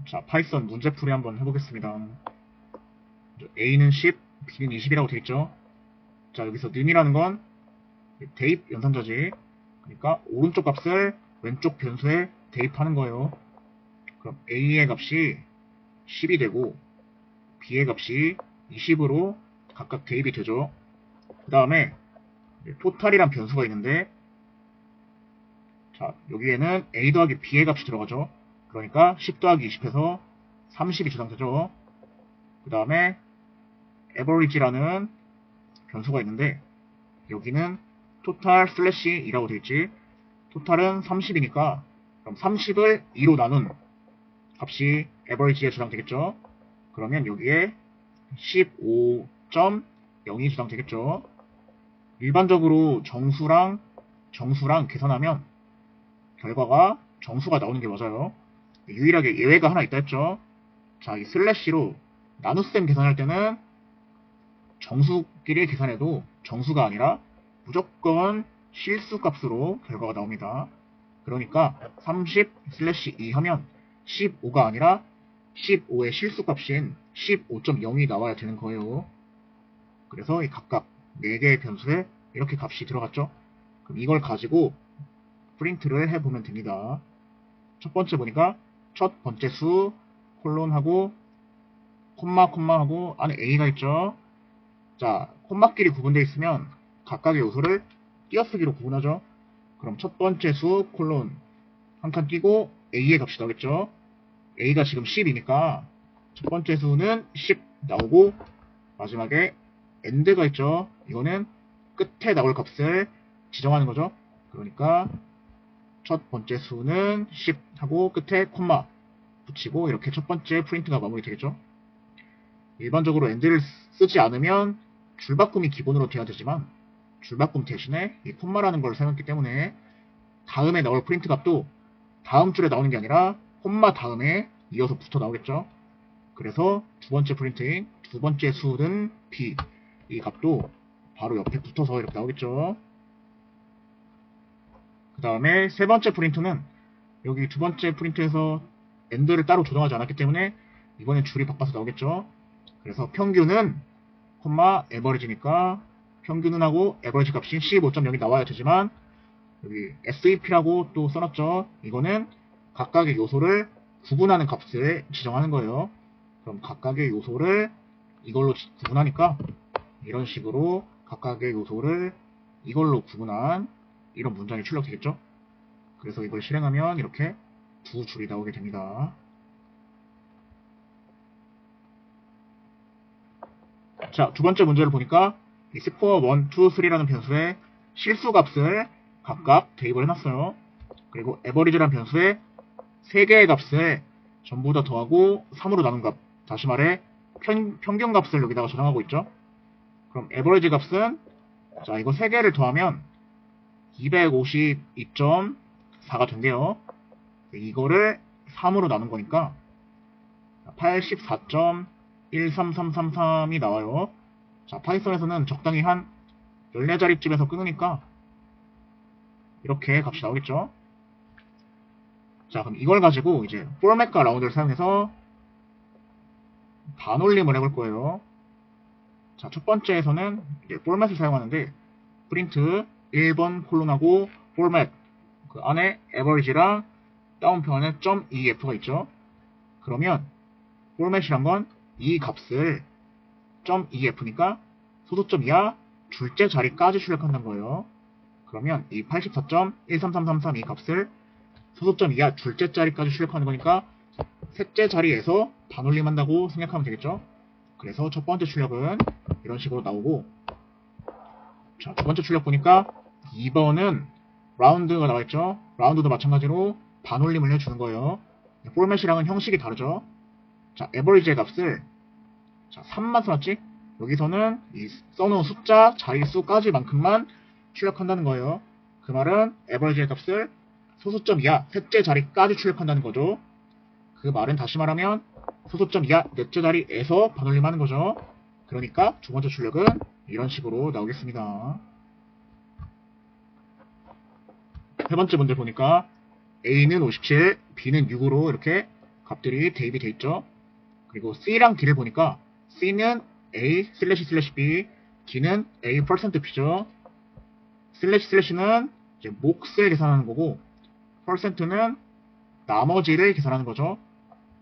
자, 파이썬 문제풀이 한번 해보겠습니다. A는 10, B는 20이라고 되어있죠. 자, 여기서 num이라는 건 대입 연산자지. 그러니까 오른쪽 값을 왼쪽 변수에 대입하는 거예요. 그럼 A의 값이 10이 되고 B의 값이 20으로 각각 대입이 되죠. 그 다음에 토탈이란 변수가 있는데, 자, 여기에는 A 더하기 B의 값이 들어가죠. 그러니까 10 더하기 20해서 30이 저장되죠. 그 다음에 average라는 변수가 있는데, 여기는 total 슬래시 2라고 되어있지. 토탈은 30이니까 그럼 30을 2로 나눈 값이 average에 저장되겠죠. 그러면 여기에 15.0이 저장되겠죠. 일반적으로 정수랑 계산하면 결과가 정수가 나오는 게 맞아요. 유일하게 예외가 하나 있다 했죠. 자, 이 슬래시로 나눗셈 계산할 때는 정수끼리 계산해도 정수가 아니라 무조건 실수 값으로 결과가 나옵니다. 그러니까 30 슬래시 2 하면 15가 아니라 15의 실수 값인 15.0이 나와야 되는 거예요. 그래서 이 각각 4개의 변수에 이렇게 값이 들어갔죠. 그럼 이걸 가지고 프린트를 해보면 됩니다. 첫 번째 보니까 첫 번째 수 콜론하고 콤마 하고 안에 A가 있죠. 자, 콤마끼리 구분되어 있으면 각각의 요소를 띄어쓰기로 구분하죠. 그럼 첫 번째 수 콜론 한 칸 띄고 A의 값이 나오겠죠. A가 지금 10이니까 첫 번째 수는 10 나오고 마지막에 AND가 있죠. 이거는 끝에 나올 값을 지정하는 거죠. 그러니까 첫 번째 수는 10 하고 끝에 콤마 붙이고 이렇게 첫 번째 프린트가 마무리되겠죠. 일반적으로 AND를 쓰지 않으면 줄바꿈이 기본으로 돼야 되지만 줄바꿈 대신에 이 콤마라는 걸 사용했기 때문에 다음에 나올 프린트 값도 다음 줄에 나오는 게 아니라 콤마 다음에 이어서 붙어 나오겠죠. 그래서 두 번째 프린트인 두 번째 수는 B, 이 값도 바로 옆에 붙어서 이렇게 나오겠죠. 그 다음에 세 번째 프린트는 여기 두 번째 프린트에서 AND를 따로 조정하지 않았기 때문에 이번엔 줄이 바꿔서 나오겠죠. 그래서 평균은 콤마 에버리지니까 평균은 하고 에버리지 값이 15.0이 나와야 되지만 여기 SEP라고 또 써놨죠. 이거는 각각의 요소를 구분하는 값을 지정하는 거예요. 그럼 각각의 요소를 이걸로 구분하니까 이런 식으로 각각의 요소를 이걸로 구분한 이런 문장이 출력되겠죠. 그래서 이걸 실행하면 이렇게 두 줄이 나오게 됩니다. 자, 두 번째 문제를 보니까 이 스코어 1, 2, 3라는 변수에 실수 값을 각각 대입을 해놨어요. 그리고 average라는 변수에 3개의 값을 전부 다 더하고 3으로 나눈 값, 다시 말해 평균 값을 여기다가 저장하고 있죠. 그럼 average 값은 자, 이거 3개를 더하면 252.4가 된대요. 이거를 3으로 나눈 거니까 84.13333이 나와요. 자, 파이썬에서는 적당히 한 14자리쯤에서 끊으니까 이렇게 값이 나오겠죠. 자, 그럼 이걸 가지고 이제 포맷과 라운드를 사용해서 반올림을 해볼 거예요. 자, 첫 번째에서는 이제 포맷을 사용하는데 프린트 1번 콜론하고 포맷 그 안에 average랑 다운표안에 .ef가 있죠. 그러면 포맷이란 건 이 값을 .ef니까 소수점 이하 둘째 자리까지 출력한다는 거예요. 그러면 이 84.13333 이 값을 소수점 이하 둘째 자리까지 출력하는 거니까 셋째 자리에서 반올림한다고 생각하면 되겠죠. 그래서 첫 번째 출력은 이런 식으로 나오고, 자, 두 번째 출력 보니까 2번은 라운드가 나와있죠. 라운드도 마찬가지로 반올림을 해주는 거예요. 포맷이랑은 형식이 다르죠. 자, average의 값을 자, 3만 써놨지? 여기서는 이 써놓은 숫자 자릿수까지만큼만 출력한다는 거예요. 그 말은 average의 값을 소수점 이하 셋째 자리까지 출력한다는 거죠. 그 말은 다시 말하면 소수점 이하 넷째 자리에서 반올림하는 거죠. 그러니까 두 번째 출력은 이런 식으로 나오겠습니다. 세 번째 문제 보니까 A는 57, B는 6으로 이렇게 값들이 대입이 돼 있죠. 그리고 C랑 D를 보니까 C는 A // B, D는 A %B죠. //는 이제 몫을 계산하는 거고 %는 나머지를 계산하는 거죠.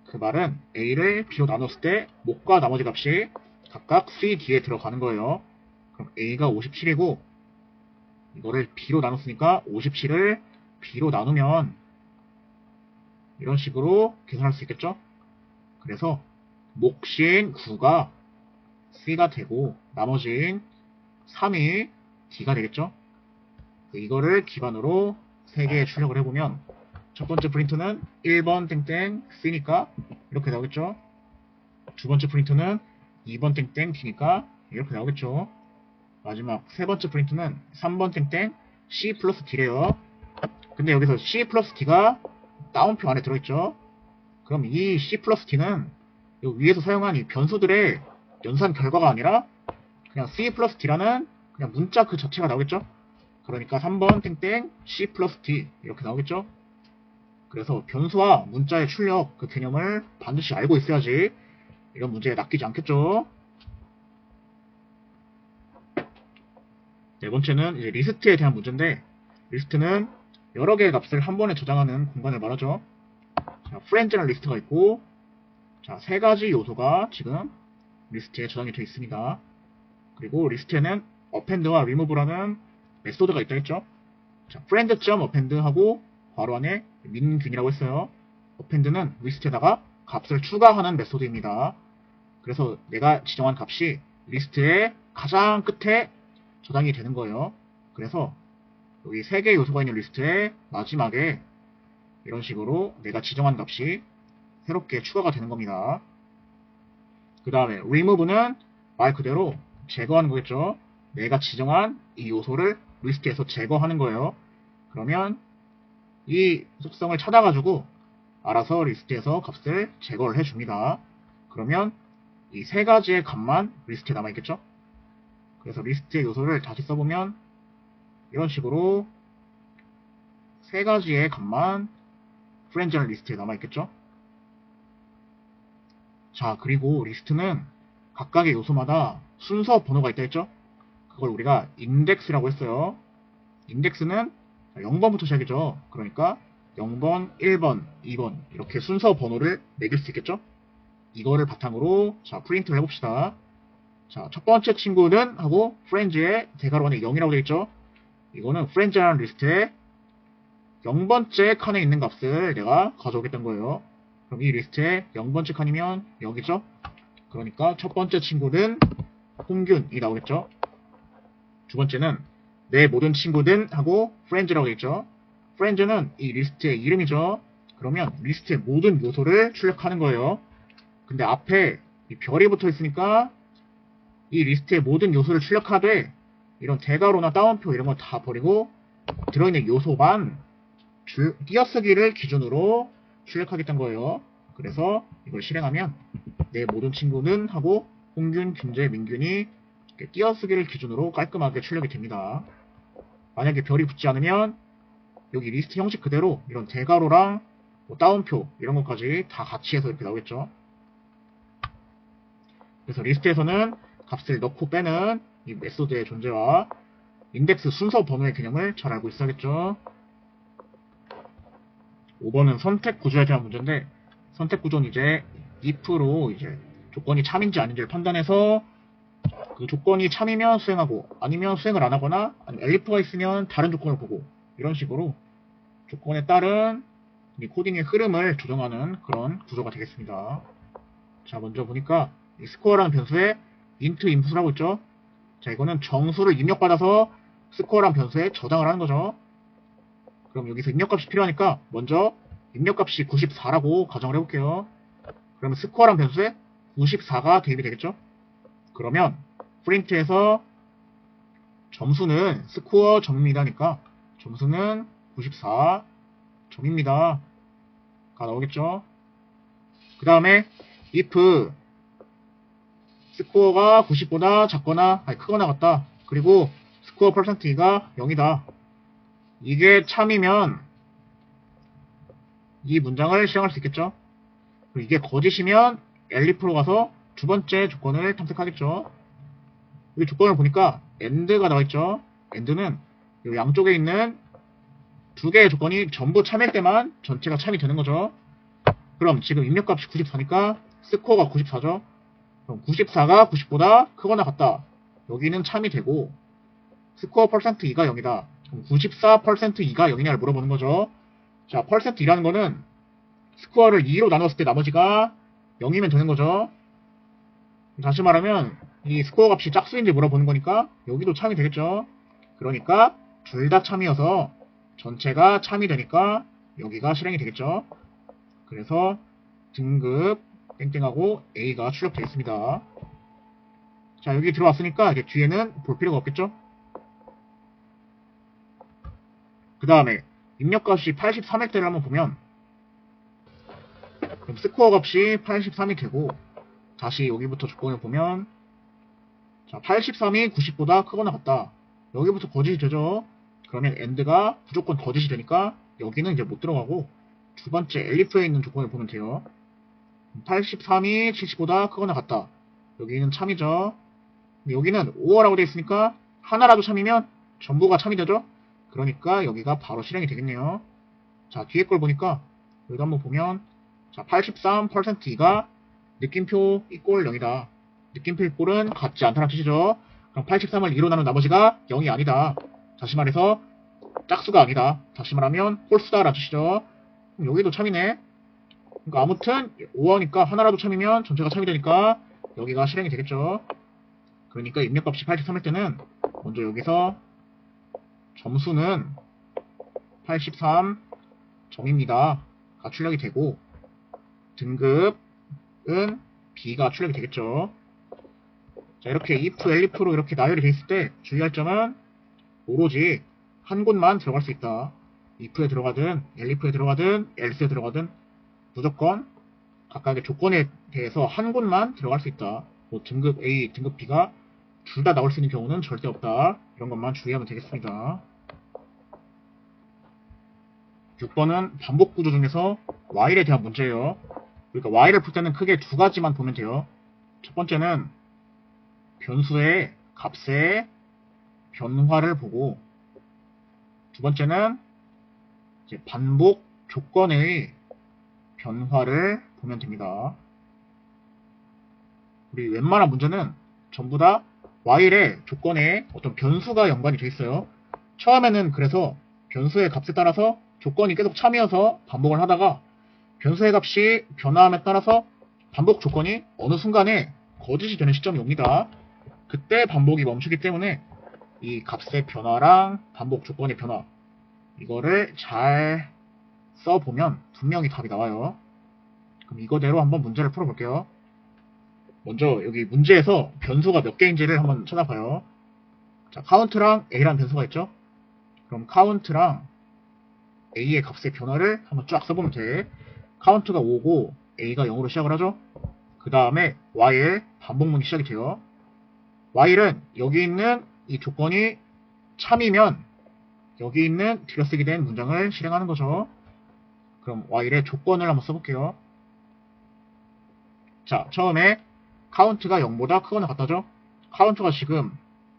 그 말은 A를 B로 나눴을 때 몫과 나머지 값이 각각 C, D에 들어가는 거예요. 그럼 A가 57이고 이거를 B로 나눴으니까 57을 B로 나누면 이런 식으로 계산할 수 있겠죠? 그래서 몫인 9가 C가 되고 나머지인 3이 D가 되겠죠? 이거를 기반으로 3개의 출력을 해보면 첫 번째 프린트는 1번 땡땡 C니까 이렇게 나오겠죠? 두 번째 프린트는 2번 땡땡 D니까 이렇게 나오겠죠? 마지막 세 번째 프린트는 3번 땡땡 C 플러스 D래요. 근데 여기서 C 플러스 D가 다운표 안에 들어있죠? 그럼 이 C 플러스 D는 위에서 사용한 이 변수들의 연산 결과가 아니라 그냥 C 플러스 D라는 그냥 문자 그 자체가 나오겠죠? 그러니까 3번 땡땡 C 플러스 D 이렇게 나오겠죠? 그래서 변수와 문자의 출력 그 개념을 반드시 알고 있어야지 이런 문제에 낚이지 않겠죠? 네 번째는 이제 리스트에 대한 문제인데 리스트는 여러 개의 값을 한 번에 저장하는 공간을 말하죠. 자, 프렌즈라는 리스트가 있고 자, 세 가지 요소가 지금 리스트에 저장이 되어 있습니다. 그리고 리스트에는 append와 remove라는 메소드가 있다 했죠. 자, friend.append 하고 괄호 안에 민균이라고 했어요. append는 리스트에다가 값을 추가하는 메소드입니다. 그래서 내가 지정한 값이 리스트의 가장 끝에 저장이 되는 거예요. 그래서 여기 3개의 요소가 있는 리스트의 마지막에 이런 식으로 내가 지정한 값이 새롭게 추가가 되는 겁니다. 그 다음에 remove는 말 그대로 제거하는 거겠죠. 내가 지정한 이 요소를 리스트에서 제거하는 거예요. 그러면 이 속성을 찾아가지고 알아서 리스트에서 값을 제거를 해줍니다. 그러면 이 세 가지의 값만 리스트에 남아있겠죠. 그래서 리스트의 요소를 다시 써보면 이런 식으로 세 가지의 값만 프렌즈라는 리스트에 남아있겠죠. 자, 그리고 리스트는 각각의 요소마다 순서 번호가 있다 했죠. 그걸 우리가 인덱스라고 했어요. 인덱스는 0번부터 시작이죠. 그러니까 0번, 1번, 2번 이렇게 순서 번호를 매길 수 있겠죠. 이거를 바탕으로 자 프린트를 해봅시다. 자, 첫 번째 친구는 하고 프렌즈의 대괄호 안에 0이라고 되어 있죠. 이거는 프렌즈라는 리스트에 0번째 칸에 있는 값을 내가 가져오겠다는 거예요. 그럼 이 리스트에 0번째 칸이면 여기죠. 그러니까 첫 번째 친구는 홍균이 나오겠죠. 두 번째는 내 모든 친구든 하고 friends라고 되어 있죠. friends는 이 리스트의 이름이죠. 그러면 리스트의 모든 요소를 출력하는 거예요. 근데 앞에 이 별이 붙어 있으니까 이 리스트의 모든 요소를 출력하되 이런 대괄호나 따옴표 이런 거 다 버리고 들어있는 요소만 띄어쓰기를 기준으로 출력하겠다는 거예요. 그래서 이걸 실행하면 내 모든 친구는 하고 홍균, 균재, 민균이 띄어쓰기를 기준으로 깔끔하게 출력이 됩니다. 만약에 별이 붙지 않으면 여기 리스트 형식 그대로 이런 대괄호랑 뭐 따옴표 이런 것까지 다 같이 해서 이렇게 나오겠죠. 그래서 리스트에서는 값을 넣고 빼는 이 메소드의 존재와 인덱스 순서 번호의 개념을 잘 알고 있어야겠죠. 5번은 선택 구조에 대한 문제인데 선택 구조는 이제 if로 이제 조건이 참인지 아닌지를 판단해서 그 조건이 참이면 수행하고 아니면 수행을 안 하거나 아니면 elif가 있으면 다른 조건을 보고 이런 식으로 조건에 따른 이 코딩의 흐름을 조정하는 그런 구조가 되겠습니다. 자, 먼저 보니까 이 스코어라는 변수에 int input라고 있죠. 자, 이거는 정수를 입력받아서 스코어라는 변수에 저장을 하는 거죠. 그럼 여기서 입력값이 필요하니까 먼저 입력값이 94라고 가정을 해볼게요. 그러면 스코어라는 변수에 94가 대입이 되겠죠. 그러면 프린트에서 점수는 스코어 점입니다니까 점수는 94점입니다 가 나오겠죠. 그 다음에 if 스코어가 90보다 작거나 크거나 같다. 그리고 스코어 %2가 0이다. 이게 참이면 이 문장을 실행할 수 있겠죠. 그리고 이게 거짓이면 elif로 가서 두 번째 조건을 탐색하겠죠. 여기 조건을 보니까 AND가 나와있죠. AND는 이 양쪽에 있는 두 개의 조건이 전부 참일 때만 전체가 참이 되는 거죠. 그럼 지금 입력값이 94니까 스코어가 94죠. 그럼 94가 90보다 크거나 같다. 여기는 참이 되고 스코어 퍼센트 2가 0이다. 그럼 94% 2가 0이냐를 물어보는 거죠. 자, 퍼센트 2라는 거는 스코어를 2로 나눴을 때 나머지가 0이면 되는 거죠. 다시 말하면 이 스코어 값이 짝수인지 물어보는 거니까 여기도 참이 되겠죠. 그러니까 둘 다 참이어서 전체가 참이 되니까 여기가 실행이 되겠죠. 그래서 등급 땡땡하고 A가 출력되겠습니다. 자, 여기 들어왔으니까 이제 뒤에는 볼 필요가 없겠죠. 그 다음에 입력값이 83일 때를 한번 보면 그럼 스코어 값이 83이 되고 다시 여기부터 조건을 보면 자, 83이 90보다 크거나 같다. 여기부터 거짓이 되죠. 그러면 AND가 무조건 거짓이 되니까 여기는 이제 못 들어가고 두 번째 elif에 있는 조건을 보면 돼요. 83이 70보다 크거나 같다. 여기는 참이죠. 여기는 5어라고 되어 있으니까 하나라도 참이면 전부가 참이 되죠. 그러니까 여기가 바로 실행이 되겠네요. 자, 뒤에 걸 보니까 여기도 한번 보면 자, 83% 2가 느낌표 이꼴 0이다. 느낌표 이꼴은 같지 않다는 뜻이죠. 그럼 83을 2로 나눈 나머지가 0이 아니다. 다시 말해서 짝수가 아니다. 다시 말하면 홀수다라는 뜻이죠. 그럼 여기도 참이네. 그러니까 아무튼 5어니까 하나라도 참이면 전체가 참이 되니까 여기가 실행이 되겠죠. 그러니까 입력값이 83일 때는 먼저 여기서 점수는 83점입니다. 가 출력이 되고 등급은 B가 출력이 되겠죠. 자, 이렇게 if, elif로 이렇게 나열이 되어 있을 때 주의할 점은 오로지 한 곳만 들어갈 수 있다. if에 들어가든 elif에 들어가든 else에 들어가든 무조건 각각의 조건에 대해서 한 곳만 들어갈 수 있다. 뭐 등급 A, 등급 B가 둘 다 나올 수 있는 경우는 절대 없다. 이런 것만 주의하면 되겠습니다. 6번은 반복 구조 중에서 while에 대한 문제예요. 그러니까 while을 풀 때는 크게 두 가지만 보면 돼요. 첫 번째는 변수의 값의 변화를 보고 두 번째는 이제 반복 조건의 변화를 보면 됩니다. 우리 웬만한 문제는 전부 다 while의 조건에 어떤 변수가 연관이 돼 있어요. 처음에는 그래서 변수의 값에 따라서 조건이 계속 참이어서 반복을 하다가 변수의 값이 변화함에 따라서 반복 조건이 어느 순간에 거짓이 되는 시점이 옵니다. 그때 반복이 멈추기 때문에 이 값의 변화랑 반복 조건의 변화 이거를 잘 써보면 분명히 답이 나와요. 그럼 이거대로 한번 문제를 풀어볼게요. 먼저 여기 문제에서 변수가 몇 개인지를 한번 찾아봐요. 자, count랑 a라는 변수가 있죠. 그럼 count랑 a의 값의 변화를 한번 쫙 써보면 돼. count가 5고 a가 0으로 시작을 하죠. 그 다음에 while 반복문이 시작이 돼요. while은 여기 있는 이 조건이 참이면 여기 있는 들여쓰기 된 문장을 실행하는 거죠. 그럼 while의 조건을 한번 써볼게요. 자, 처음에 count가 0보다 크거나 같다죠. count가 지금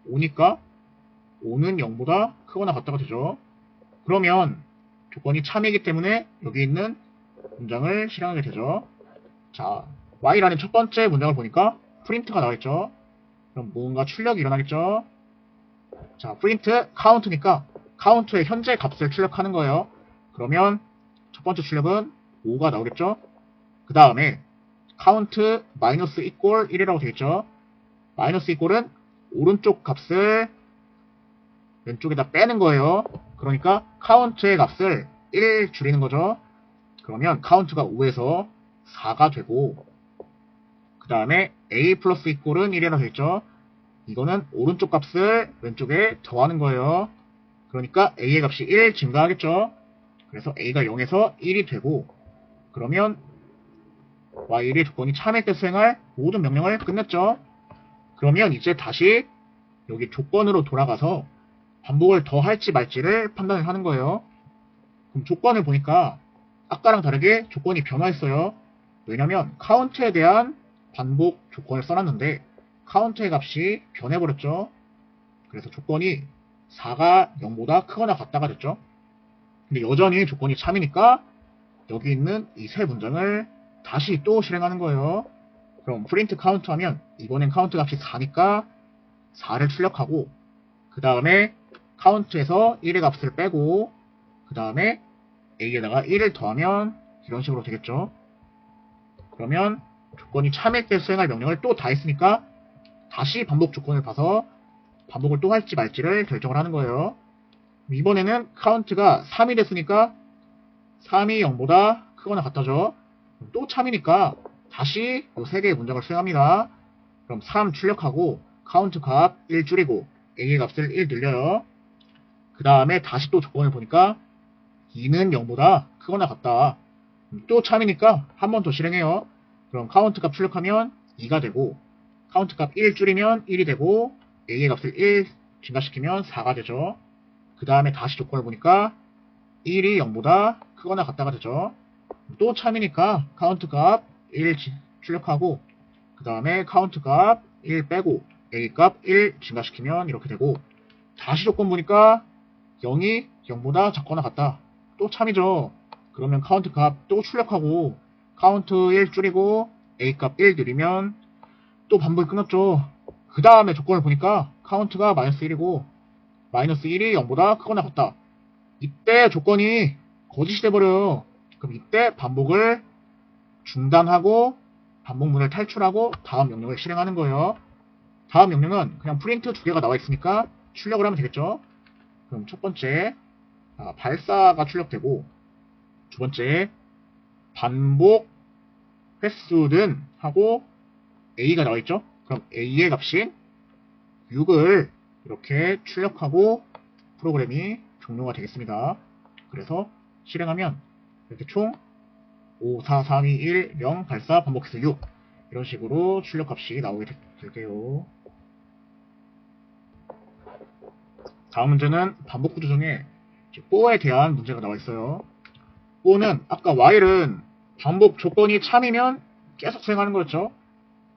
5니까 5는 0보다 크거나 같다가 되죠. 그러면 조건이 참이기 때문에 여기 있는 문장을 실행하게 되죠. 자, while 안에 첫 번째 문장을 보니까 print가 나와있죠. 그럼 뭔가 출력이 일어나겠죠. 자, print count니까 count의 현재 값을 출력하는 거예요. 그러면 첫 번째 출력은 5가 나오겠죠. 그 다음에 count 마이너스 equal 1이라고 되어있죠. 마이너스 equal은 오른쪽 값을 왼쪽에다 빼는 거예요. 그러니까 count의 값을 1 줄이는 거죠. 그러면 count가 5에서 4가 되고 그 다음에 a 플러스 equal은 1이라고 되어있죠. 이거는 오른쪽 값을 왼쪽에 더하는 거예요. 그러니까 a의 값이 1 증가하겠죠. 그래서 a가 0에서 1이 되고 그러면 while의 조건이 참일 때 수행할 모든 명령을 끝냈죠. 그러면 이제 다시 여기 조건으로 돌아가서 반복을 더 할지 말지를 판단을 하는 거예요. 그럼 조건을 보니까 아까랑 다르게 조건이 변화했어요. 왜냐면 카운트에 대한 반복 조건을 써놨는데 카운트의 값이 변해버렸죠. 그래서 조건이 4가 0보다 크거나 같다가 됐죠. 근데 여전히 조건이 참이니까 여기 있는 이 세 문장을 다시 또 실행하는 거예요. 그럼 프린트 카운트 하면 이번엔 카운트 값이 4니까 4를 출력하고 그 다음에 카운트에서 1의 값을 빼고 그 다음에 a에다가 1을 더하면 이런 식으로 되겠죠. 그러면 조건이 참일 때 수행할 명령을 또 다 했으니까 다시 반복 조건을 봐서 반복을 또 할지 말지를 결정을 하는 거예요. 이번에는 카운트가 3이 됐으니까 3이 0보다 크거나 같다죠. 또 참이니까 다시 이 세 개의 문장을 수행합니다. 그럼 3 출력하고 카운트 값 1 줄이고 a의 값을 1 늘려요. 그 다음에 다시 또 조건을 보니까 2는 0보다 크거나 같다. 또 참이니까 한 번 더 실행해요. 그럼 카운트 값 출력하면 2가 되고 카운트 값 1 줄이면 1이 되고 a의 값을 1 증가시키면 4가 되죠. 그 다음에 다시 조건을 보니까 1이 0보다 크거나 같다가 되죠. 또 참이니까 카운트 값 1 출력하고 그 다음에 카운트 값 1 빼고 a 값 1 증가시키면 이렇게 되고 다시 조건 보니까 0이 0보다 작거나 같다. 또 참이죠. 그러면 카운트 값 또 출력하고 카운트 1 줄이고 a 값 1 늘리면 또 반복이 끊었죠. 그 다음에 조건을 보니까 카운트가 마이너스 1이고 마이너스 1이 0보다 크거나 같다. 이때 조건이 거짓이 돼버려요. 그럼 이때 반복을 중단하고 반복문을 탈출하고 다음 명령을 실행하는 거예요. 다음 명령은 그냥 프린트 두 개가 나와 있으니까 출력을 하면 되겠죠. 그럼 첫 번째 발사가 출력되고 두 번째 반복 횟수는 하고 a가 나와 있죠. 그럼 a의 값인 6을 이렇게 출력하고 프로그램이 종료가 되겠습니다. 그래서 실행하면 이렇게 총 5, 4, 3, 2, 1, 0, 발사, 반복해서 6 이런 식으로 출력값이 나오게 될게요. 다음 문제는 반복 구조 중에 for에 대한 문제가 나와 있어요. for는 아까 while은 반복 조건이 참이면 계속 수행하는 거였죠.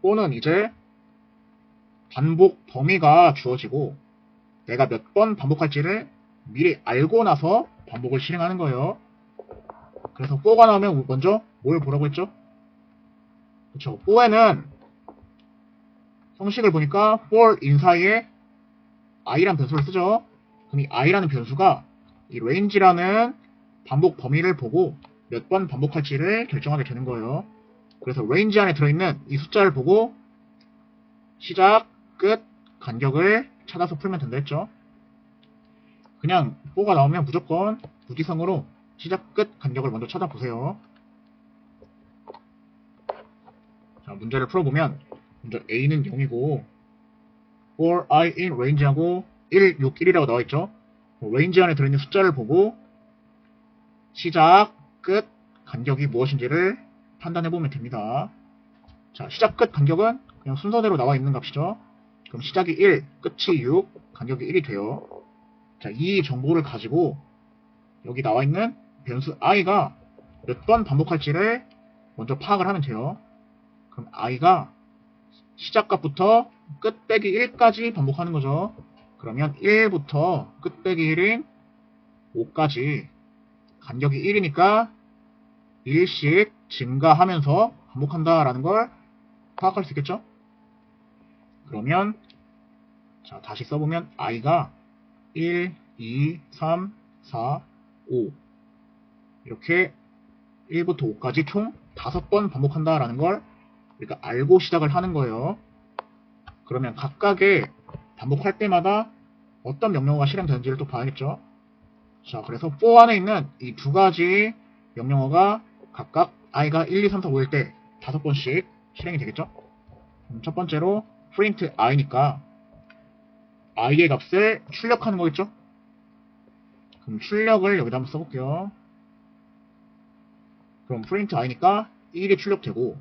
for는 이제 반복 범위가 주어지고 내가 몇 번 반복할지를 미리 알고 나서 반복을 실행하는 거예요. 그래서 for가 나오면 먼저 뭘 보라고 했죠? 그쵸. for에는 형식을 보니까 for in 사이에 i라는 변수를 쓰죠. 그럼 이 i라는 변수가 이 range라는 반복 범위를 보고 몇 번 반복할지를 결정하게 되는 거예요. 그래서 range 안에 들어있는 이 숫자를 보고 시작, 끝, 간격을 찾아서 풀면 된다 했죠. 그냥 for가 나오면 무조건 무지성으로 시작, 끝, 간격을 먼저 찾아보세요. 자, 문제를 풀어보면 먼저 a는 0이고 for i in range하고 1, 6, 1이라고 나와있죠. range 안에 들어있는 숫자를 보고 시작, 끝, 간격이 무엇인지를 판단해보면 됩니다. 자, 시작, 끝, 간격은 그냥 순서대로 나와있는 값이죠. 그럼 시작이 1, 끝이 6, 간격이 1이 돼요. 자, 이 정보를 가지고 여기 나와있는 변수 i가 몇 번 반복할지를 먼저 파악을 하면 돼요. 그럼 i가 시작값부터 끝 빼기 1까지 반복하는 거죠. 그러면 1부터 끝 빼기 1인 5까지 간격이 1이니까 1씩 증가하면서 반복한다라는 걸 파악할 수 있겠죠? 그러면 자, 다시 써보면 i가 1, 2, 3, 4, 5 이렇게 1부터 5까지 총 5번 반복한다라는 걸 우리가 알고 시작을 하는 거예요. 그러면 각각의 반복할 때마다 어떤 명령어가 실행되는지를 또 봐야겠죠. 자, 그래서 for 안에 있는 이 두 가지 명령어가 각각 i가 1, 2, 3, 4, 5일 때 5번씩 실행이 되겠죠. 첫 번째로 print i니까 i의 값을 출력하는 거겠죠. 그럼 출력을 여기다 한번 써볼게요. 그럼 print i니까 1이 출력되고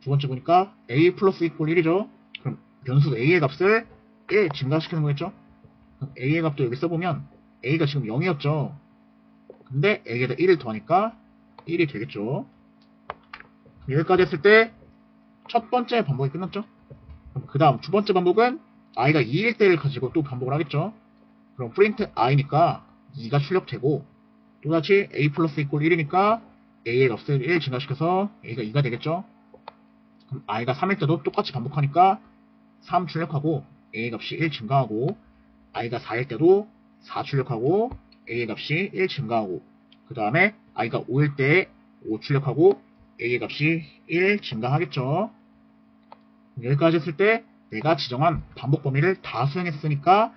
두 번째 보니까 a 플러스 equal 1이죠. 그럼 변수 a의 값을 1 증가시키는 거겠죠. 그럼 a의 값도 여기 써보면 a가 지금 0이었죠. 근데 a에다 1을 더하니까 1이 되겠죠. 여기까지 했을 때 첫 번째 반복이 끝났죠. 그럼 그 다음 두 번째 반복은 i가 2일 때를 가지고 또 반복을 하겠죠. 그럼 프린트 i니까 2가 출력되고 또다시 a 플러스 이퀄 1이니까 a의 값을 1 증가시켜서 a가 2가 되겠죠. 그럼 i가 3일 때도 똑같이 반복하니까 3 출력하고 a의 값이 1 증가하고 i가 4일 때도 4 출력하고 a의 값이 1 증가하고 그 다음에 i가 5일 때 5 출력하고 a의 값이 1 증가하겠죠. 여기까지 했을 때 내가 지정한 반복 범위를 다 수행했으니까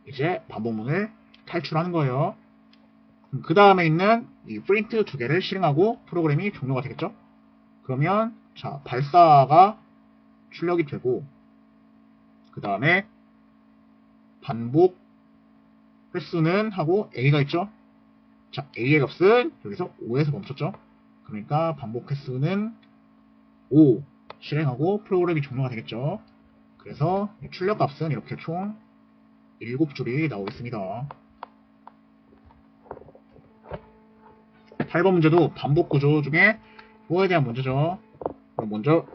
이제 반복문을 탈출하는 거예요. 그 다음에 있는 이 프린트 두 개를 실행하고 프로그램이 종료가 되겠죠. 그러면 자 발사가 출력이 되고 그 다음에 반복 횟수는 하고 a가 있죠. 자 a의 값은 여기서 5에서 멈췄죠. 그러니까 반복 횟수는 5 실행하고 프로그램이 종료가 되겠죠. 그래서 출력 값은 이렇게 총 7줄이 나오겠습니다. 8번 문제도 반복 구조 중에 for에 대한 문제죠. 그럼 먼저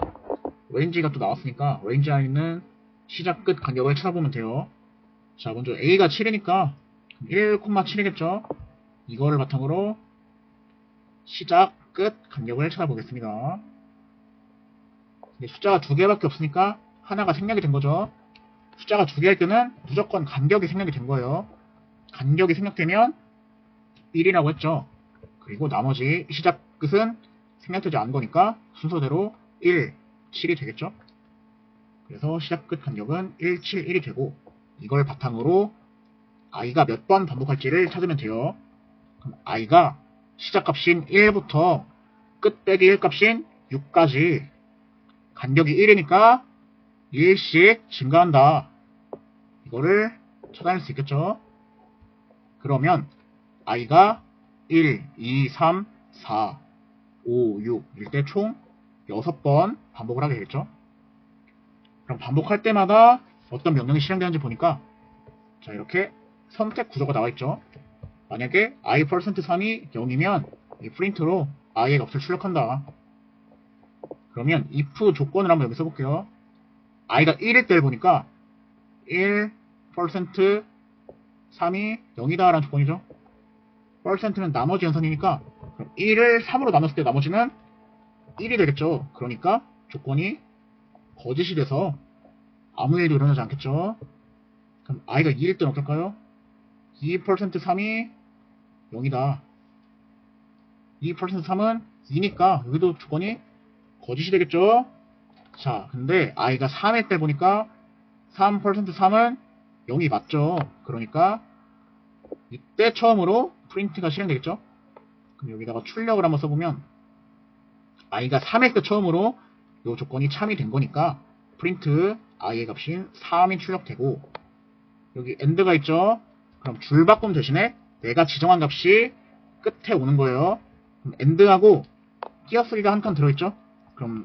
range가 또 나왔으니까 range 안에 있는 시작 끝 간격을 찾아보면 돼요. 자 먼저 a가 7이니까 1,7이겠죠. 이거를 바탕으로 시작 끝 간격을 찾아보겠습니다. 근데 숫자가 두 개밖에 없으니까 하나가 생략이 된 거죠. 숫자가 두 개일 때는 무조건 간격이 생략이 된 거예요. 간격이 생략되면 1이라고 했죠. 그리고 나머지 시작 끝은 생략되지 않은 거니까 순서대로 1, 7이 되겠죠. 그래서 시작 끝 간격은 1, 7, 1이 되고 이걸 바탕으로 i가 몇 번 반복할지를 찾으면 돼요. 그럼 i가 시작 값인 1부터 끝 빼기 1 값인 6까지 간격이 1이니까 1씩 증가한다. 이거를 찾아낼 수 있겠죠. 그러면 i가 1, 2, 3, 4, 5, 6일 때 총 6번 반복을 하게 되겠죠. 그럼 반복할 때마다 어떤 명령이 실행되는지 보니까 자 이렇게 선택 구조가 나와 있죠. 만약에 i%3이 0이면 이 프린트로 i의 값을 출력한다. 그러면 if 조건을 한번 여기 써볼게요. i가 1일 때를 보니까 1% 3이 0이다 라는 조건이죠. %는 나머지 연산이니까 1을 3으로 나눴을 때 나머지는 1이 되겠죠. 그러니까 조건이 거짓이 돼서 아무 일도 일어나지 않겠죠. 그럼 i가 2일 때는 어떨까요? 2% 3이 0이다. 2% 3은 2니까 여기도 조건이 거짓이 되겠죠. 자, 근데 i가 3일 때 보니까 3% 3은 0이 맞죠. 그러니까 이때 처음으로 프린트가 실행되겠죠. 그럼 여기다가 출력을 한번 써보면 i가 3일 때 처음으로 이 조건이 참이 된 거니까 프린트 i의 값인 3이 출력되고 여기 end가 있죠. 그럼 줄바꿈 대신에 내가 지정한 값이 끝에 오는 거예요. 그럼 end하고 띄어쓰기가 한 칸 들어있죠.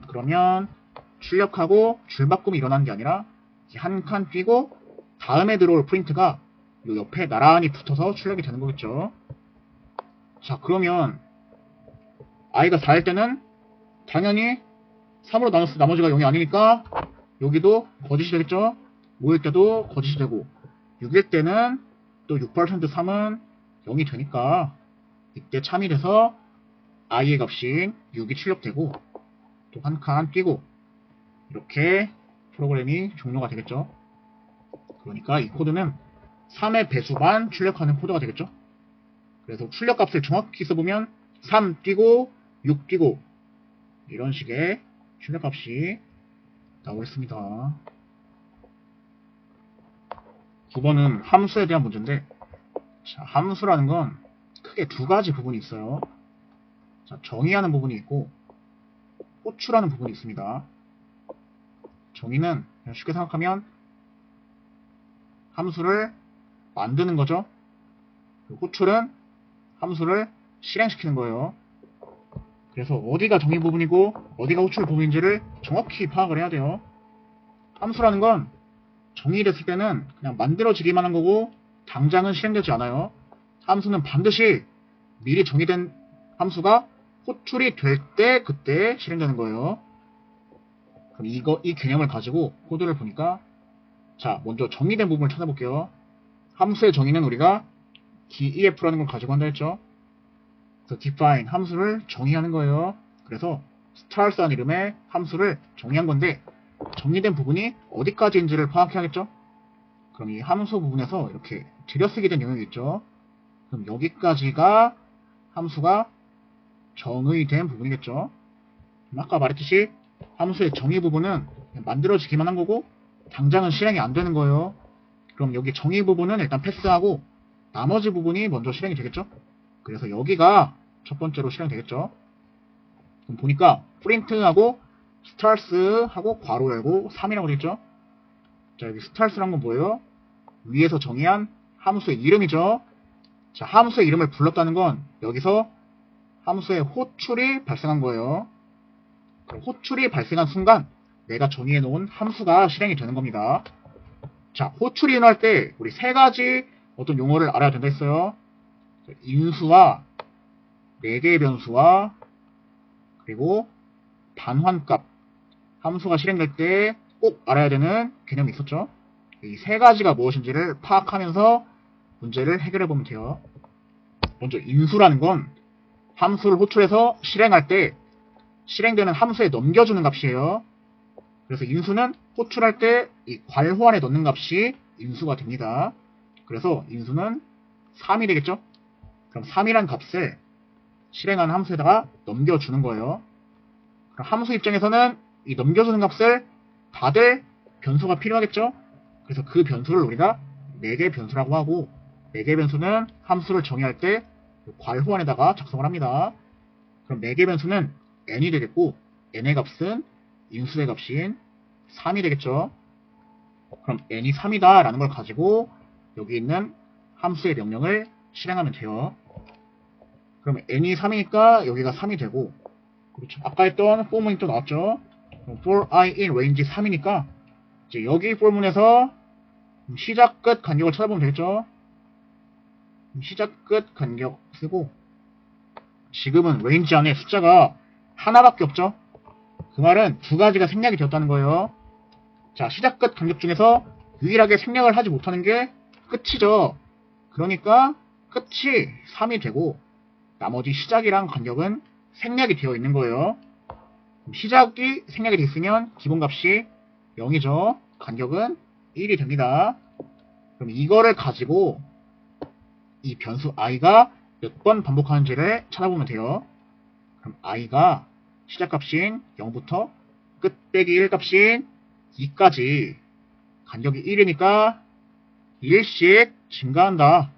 그러면 출력하고 줄바꿈이 일어나는 게 아니라 한 칸 띄고 다음에 들어올 프린트가 요 옆에 나란히 붙어서 출력이 되는 거겠죠. 자 그러면 i가 4일 때는 당연히 3으로 나눴을 때 나머지가 0이 아니니까 여기도 거짓이 되겠죠. 5일 때도 거짓이 되고 6일 때는 또 6% 3은 0이 되니까 이때 참이 돼서 i의 값인 6이 출력되고 또 한 칸 띄고 이렇게 프로그램이 종료가 되겠죠. 그러니까 이 코드는 3의 배수만 출력하는 코드가 되겠죠. 그래서 출력값을 정확히 써보면 3 띄고 6 띄고 이런 식의 출력값이 나오겠습니다. 9번은 함수에 대한 문제인데 자, 함수라는 건 크게 두 가지 부분이 있어요. 자, 정의하는 부분이 있고 호출하는 부분이 있습니다. 정의는 그냥 쉽게 생각하면 함수를 만드는 거죠. 호출은 함수를 실행시키는 거예요. 그래서 어디가 정의 부분이고 어디가 호출 부분인지를 정확히 파악을 해야 돼요. 함수라는 건 정의됐을 때는 그냥 만들어지기만 한 거고 당장은 실행되지 않아요. 함수는 반드시 미리 정의된 함수가 호출이 될 때 그때 실행되는 거예요. 그럼 이 개념을 가지고 코드를 보니까 자, 먼저 정의된 부분을 찾아볼게요. 함수의 정의는 우리가 def라는 걸 가지고 한다 했죠. 그래서 define 함수를 정의하는 거예요. 그래서 stars라는 이름의 함수를 정의한 건데 정의된 부분이 어디까지인지를 파악해야겠죠. 그럼 이 함수 부분에서 이렇게 들여쓰게 된 영역이 있죠. 그럼 여기까지가 함수가 정의된 부분이겠죠. 아까 말했듯이 함수의 정의 부분은 만들어지기만 한 거고 당장은 실행이 안 되는 거예요. 그럼 여기 정의 부분은 일단 패스하고 나머지 부분이 먼저 실행이 되겠죠. 그래서 여기가 첫 번째로 실행되겠죠. 그럼 보니까 print하고 stars하고 괄호 열고 3이라고 되겠죠. 자, 여기 stars란 건 뭐예요? 위에서 정의한 함수의 이름이죠. 자, 함수의 이름을 불렀다는 건 여기서 함수의 호출이 발생한 거예요. 그럼 호출이 발생한 순간 내가 정의해 놓은 함수가 실행이 되는 겁니다. 자, 호출이 일어날 때 우리 세 가지 어떤 용어를 알아야 된다 했어요. 인수와 4개의 변수와 그리고 반환값 함수가 실행될 때 꼭 알아야 되는 개념이 있었죠. 이 세 가지가 무엇인지를 파악하면서 문제를 해결해 보면 돼요. 먼저 인수라는 건 함수를 호출해서 실행할 때 실행되는 함수에 넘겨주는 값이에요. 그래서 인수는 호출할 때 이 괄호 안에 넣는 값이 인수가 됩니다. 그래서 인수는 3이 되겠죠? 그럼 3이란 값을 실행하는 함수에다가 넘겨주는 거예요. 그럼 함수 입장에서는 이 넘겨주는 값을 받을 변수가 필요하겠죠? 그래서 그 변수를 우리가 4개 변수라고 하고 4개 변수는 함수를 정의할 때 괄호 안에다가 작성을 합니다. 그럼 4개 변수는 n이 되겠고 n의 값은 인수의 값인 3이 되겠죠. 그럼 n이 3이다 라는 걸 가지고 여기 있는 함수의 명령을 실행하면 돼요. 그럼 n이 3이니까 여기가 3이 되고 그렇죠. 아까 했던 for문이 또 나왔죠. for i in range 3이니까 이제 여기 for문에서 시작 끝 간격을 찾아보면 되겠죠. 시작 끝 간격 쓰고 지금은 range 안에 숫자가 하나밖에 없죠. 그 말은 두 가지가 생략이 되었다는 거예요. 자, 시작 끝 간격 중에서 유일하게 생략을 하지 못하는 게 끝이죠. 그러니까 끝이 3이 되고 나머지 시작이랑 간격은 생략이 되어 있는 거예요. 시작이 생략이 되어 있으면 기본값이 0이죠. 간격은 1이 됩니다. 그럼 이거를 가지고 이 변수 i가 몇 번 반복하는지를 찾아보면 돼요. 그럼 i가 시작값인 0부터 끝 빼기 1 값인 2까지 간격이 1이니까 1씩 증가한다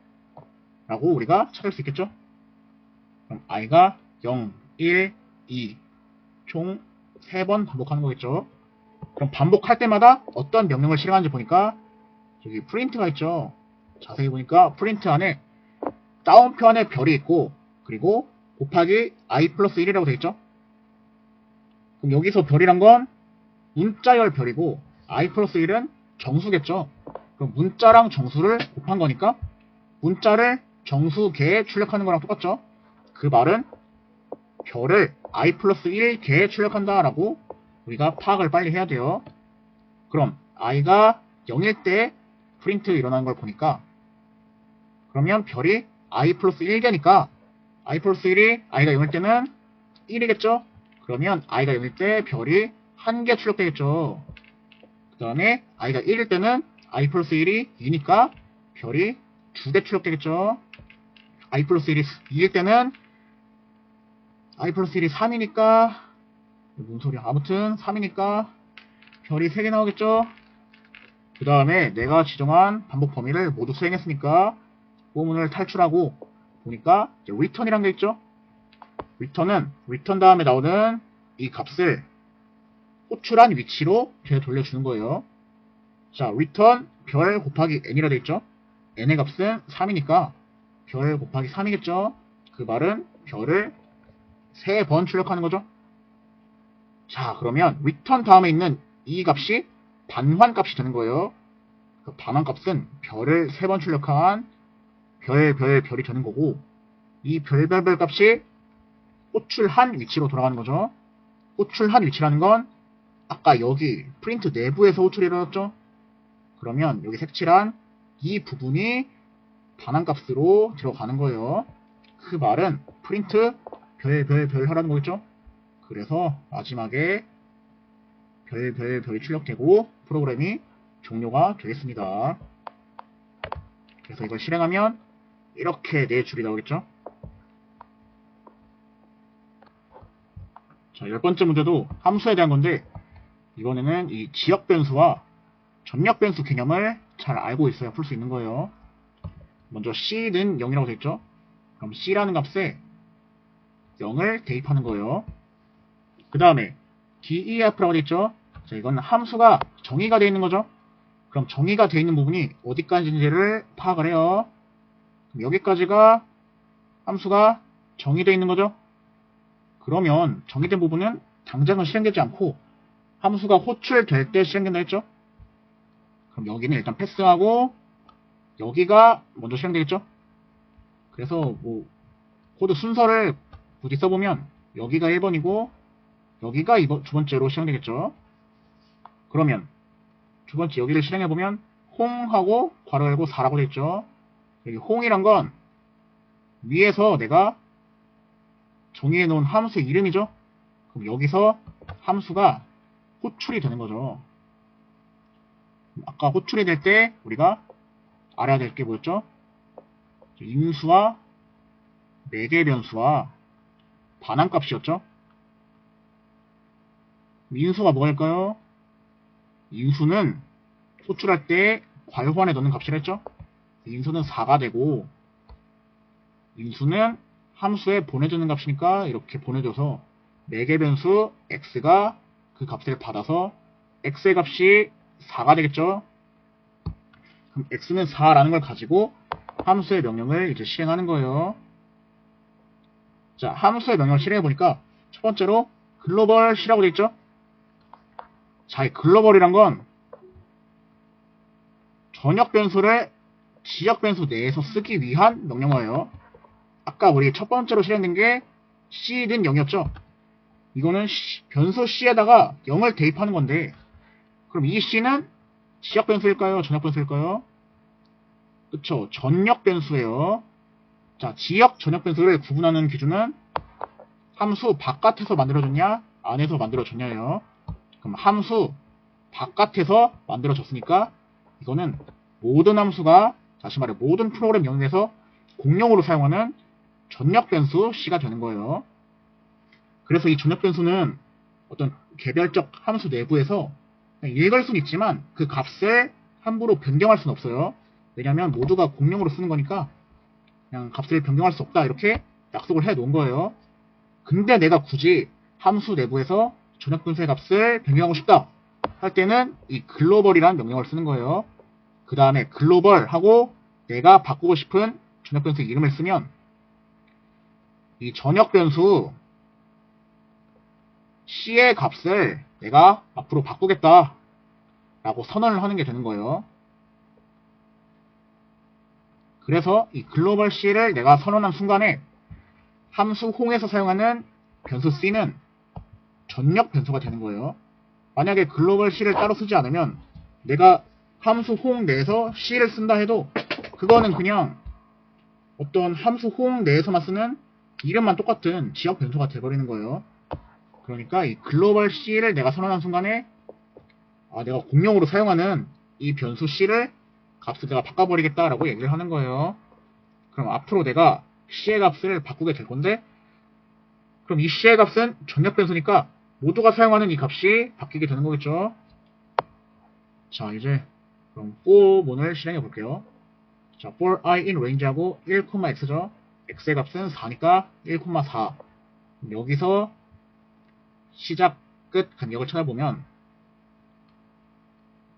라고 우리가 찾을 수 있겠죠. 그럼 i가 0, 1, 2 총 3번 반복하는 거겠죠. 그럼 반복할 때마다 어떤 명령을 실행하는지 보니까 여기 프린트가 있죠. 자세히 보니까 프린트 안에 다운표 안에 별이 있고 그리고 곱하기 i 플러스 1이라고 되어있죠. 그럼 여기서 별이란 건 문자열 별이고 i 플러스 1은 정수겠죠. 그럼 문자랑 정수를 곱한 거니까 문자를 정수계에 출력하는 거랑 똑같죠. 그 말은 별을 i 플러스 1 개에 출력한다 라고 우리가 파악을 빨리 해야 돼요. 그럼 i가 0일 때 프린트 일어나는 걸 보니까 그러면 별이 i 플러스 1개니까 i 플러스 1이 i가 0일 때는 1이겠죠. 그러면 i가 0일 때 별이 1개 출력되겠죠. 그 다음에 i가 1일 때는 i 플러스 1이 2니까 별이 2개 출력되겠죠. i 플러스 1이 2일 때는 i 플러스 1이 3이니까 무슨 소리야. 아무튼 3이니까 별이 3개 나오겠죠. 그 다음에 내가 지정한 반복 범위를 모두 수행했으니까 포문을 탈출하고 보니까 이제 return이란 게 있죠. return은 return 다음에 나오는 이 값을 호출한 위치로 되돌려주는 거예요. 자, return 별 곱하기 n이라 돼 있죠. n의 값은 3이니까 별 곱하기 3이겠죠. 그 말은 별을 3번 출력하는 거죠. 자, 그러면 return 다음에 있는 이 값이 반환 값이 되는 거예요. 그 반환 값은 별을 3번 출력한 별이 되는 거고 이 별별별 값이 호출한 위치로 돌아가는 거죠. 호출한 위치라는 건 아까 여기 프린트 내부에서 호출이 일어났죠. 그러면 여기 색칠한 이 부분이 반환값으로 들어가는 거예요. 그 말은 프린트 별 하라는 거겠죠. 그래서 마지막에 별 출력되고 프로그램이 종료가 되겠습니다. 그래서 이걸 실행하면 이렇게 4줄이 나오겠죠. 자, 10번째 문제도 함수에 대한 건데 이번에는 이 지역 변수와 전역 변수 개념을 잘 알고 있어야 풀 수 있는 거예요. 먼저 c는 0이라고 되어 있죠. 그럼 c라는 값에 0을 대입하는 거예요. 그 다음에 def라고 되어 있죠. 자, 이건 함수가 정의가 되어 있는 거죠. 그럼 정의가 되어 있는 부분이 어디까지인지를 파악을 해요. 그럼 여기까지가 함수가 정의되어 있는 거죠. 그러면 정의된 부분은 당장은 실행되지 않고 함수가 호출될 때 실행된다 했죠. 그럼 여기는 일단 패스하고 여기가 먼저 실행되겠죠. 그래서 뭐 코드 순서를 굳이 써보면 여기가 1번이고 여기가 두 번째로 실행되겠죠. 그러면 두 번째 여기를 실행해보면 홍하고 괄호 열고 4라고 되어있죠. 여기 홍이란 건 위에서 내가 정의해 놓은 함수의 이름이죠. 그럼 여기서 함수가 호출이 되는 거죠. 아까 호출이 될 때 우리가 알아야 될 게 뭐였죠? 인수와 매개 변수와 반환값이었죠. 인수가 뭐일까요? 인수는 호출할 때 괄호안에 넣는 값이라 했죠. 인수는 4가 되고 인수는 함수에 보내주는 값이니까 이렇게 보내줘서 매개 변수 x가 그 값을 받아서 x의 값이 4가 되겠죠. 그럼 x는 4라는 걸 가지고 함수의 명령을 이제 실행하는 거예요. 자, 함수의 명령을 실행해 보니까 첫 번째로 글로벌 C라고 되어 있죠. 자, 이 글로벌이란 건 전역 변수를 지역 변수 내에서 쓰기 위한 명령어예요. 아까 우리 첫 번째로 실행된 게 C는 0이었죠. 이거는 변수 C에다가 0을 대입하는 건데 그럼 이 C는 지역 변수일까요? 전역 변수일까요? 그쵸. 전역 변수예요. 자, 지역, 전역 변수를 구분하는 기준은 함수 바깥에서 만들어졌냐, 안에서 만들어졌냐예요. 그럼 함수 바깥에서 만들어졌으니까 이거는 모든 함수가, 다시 말해 모든 프로그램 영역에서 공용으로 사용하는 전역 변수 C가 되는 거예요. 그래서 이 전역 변수는 어떤 개별적 함수 내부에서 읽을 수는 있지만 그 값을 함부로 변경할 수는 없어요. 왜냐하면 모두가 공용으로 쓰는 거니까 그냥 값을 변경할 수 없다 이렇게 약속을 해 놓은 거예요. 근데 내가 굳이 함수 내부에서 전역 변수의 값을 변경하고 싶다 할 때는 이 글로벌이라는 명령어를 쓰는 거예요. 그 다음에 글로벌 하고 내가 바꾸고 싶은 전역 변수 이름을 쓰면 이 전역 변수 C의 값을 내가 앞으로 바꾸겠다 라고 선언을 하는 게 되는 거예요. 그래서 이 글로벌 C를 내가 선언한 순간에 함수 홍에서 사용하는 변수 C는 전역 변수가 되는 거예요. 만약에 글로벌 C를 따로 쓰지 않으면 내가 함수 홍 내에서 C를 쓴다 해도 그거는 그냥 어떤 함수 홍 내에서만 쓰는 이름만 똑같은 지역 변수가 돼버리는 거예요. 그러니까 이 글로벌 C를 내가 선언한 순간에 내가 공용으로 사용하는 이 변수 C를 값을 내가 바꿔버리겠다라고 얘기를 하는 거예요. 그럼 앞으로 내가 C의 값을 바꾸게 될 건데 그럼 이 C의 값은 전역 변수니까 모두가 사용하는 이 값이 바뀌게 되는 거겠죠. 자, 이제 그럼 for문을 실행해 볼게요. 자, for i in range하고 1,x죠. x의 값은 4니까 1,4. 여기서 시작, 끝 간격을 찾아보면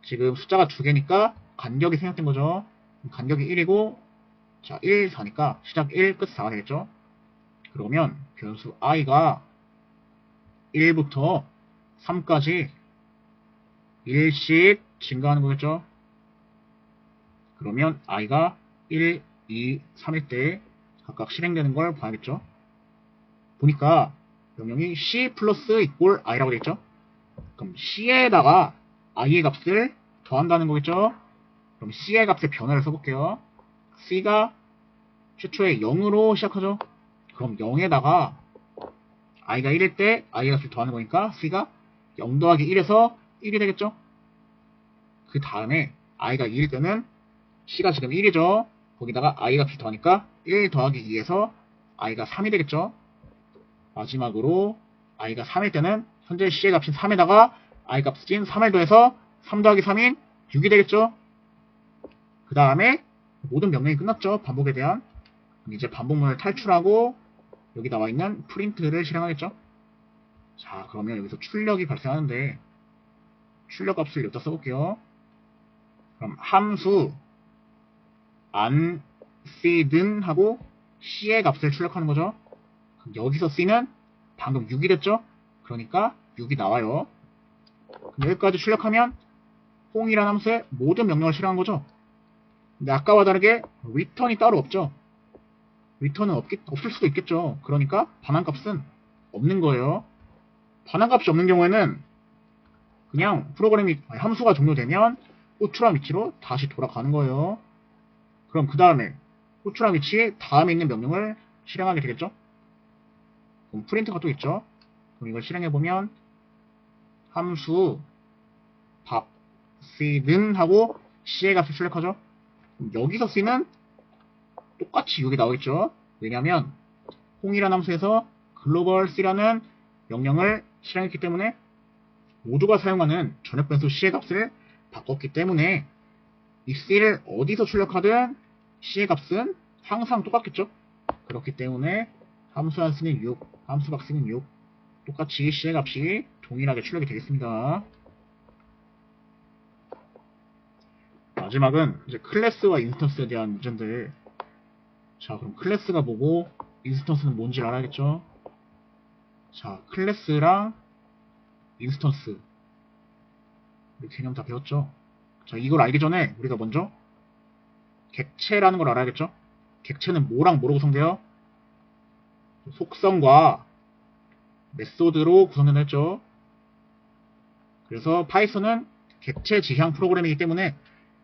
지금 숫자가 2개니까 간격이 생략된 거죠. 간격이 1이고 자, 1, 4니까 시작 1, 끝 4가 되겠죠. 그러면 변수 i가 1부터 3까지 1씩 증가하는 거겠죠. 그러면 i가 1, 2, 3일 때 각각 실행되는 걸 봐야겠죠. 보니까 명령이 C 플러스 이꼴 i라고 되어있죠. 그럼 C에다가 i의 값을 더한다는 거겠죠. 그럼 C의 값의 변화를 써볼게요. C가 최초에 0으로 시작하죠. 그럼 0에다가 i가 1일 때 i의 값을 더하는 거니까 C가 0 더하기 1에서 1이 되겠죠. 그 다음에 i가 2일 때는 C가 지금 1이죠. 거기다가 i 값을 더하니까 1 더하기 2에서 i가 3이 되겠죠. 마지막으로 i가 3일 때는 현재 C의 값인 3에다가 i 값인 3을 더해서 3 더하기 3인 6이 되겠죠. 그 다음에 모든 명령이 끝났죠. 반복에 대한. 이제 반복문을 탈출하고 여기 나와 있는 프린트를 실행하겠죠. 자, 그러면 여기서 출력이 발생하는데 출력 값을 여기다 써볼게요. 그럼 함수 unseed는 하고 C의 값을 출력하는 거죠. 그럼 여기서 C는 방금 6이 됐죠. 그러니까 6이 나와요. 그럼 여기까지 출력하면 홍이라는 함수에 모든 명령을 실행한 거죠. 근데 아까와 다르게 return이 따로 없죠. return은 없을 수도 있겠죠. 그러니까 반환값은 없는 거예요. 반환값이 없는 경우에는 그냥 함수가 종료되면 호출한 위치로 다시 돌아가는 거예요. 그럼 그 다음에 호출한 위치 다음에 있는 명령을 실행하게 되겠죠. 그럼 프린트가 또 있죠. 그럼 이걸 실행해보면 함수 C는 하고 C의 값을 출력하죠. 그럼 여기서 C는 똑같이 6이 나오겠죠. 왜냐하면 홍이라는 함수에서 글로벌 C라는 명령을 실행했기 때문에 모두가 사용하는 전역 변수 C의 값을 바꿨기 때문에 이 C를 어디서 출력하든 C의 값은 항상 똑같겠죠. 그렇기 때문에 함수 한수는 6, 함수 박스는 6, 똑같이 C의 값이 동일하게 출력이 되겠습니다. 마지막은 이제 클래스와 인스턴스에 대한 문제인데, 자, 그럼 클래스가 뭐고 인스턴스는 뭔지 알아야겠죠. 자, 클래스랑 인스턴스 개념 다 배웠죠. 자, 이걸 알기 전에 우리가 먼저 객체라는 걸 알아야겠죠. 객체는 뭐랑 뭐로 구성돼요? 속성과 메소드로 구성된다 했죠. 그래서 파이썬은 객체 지향 프로그램이기 때문에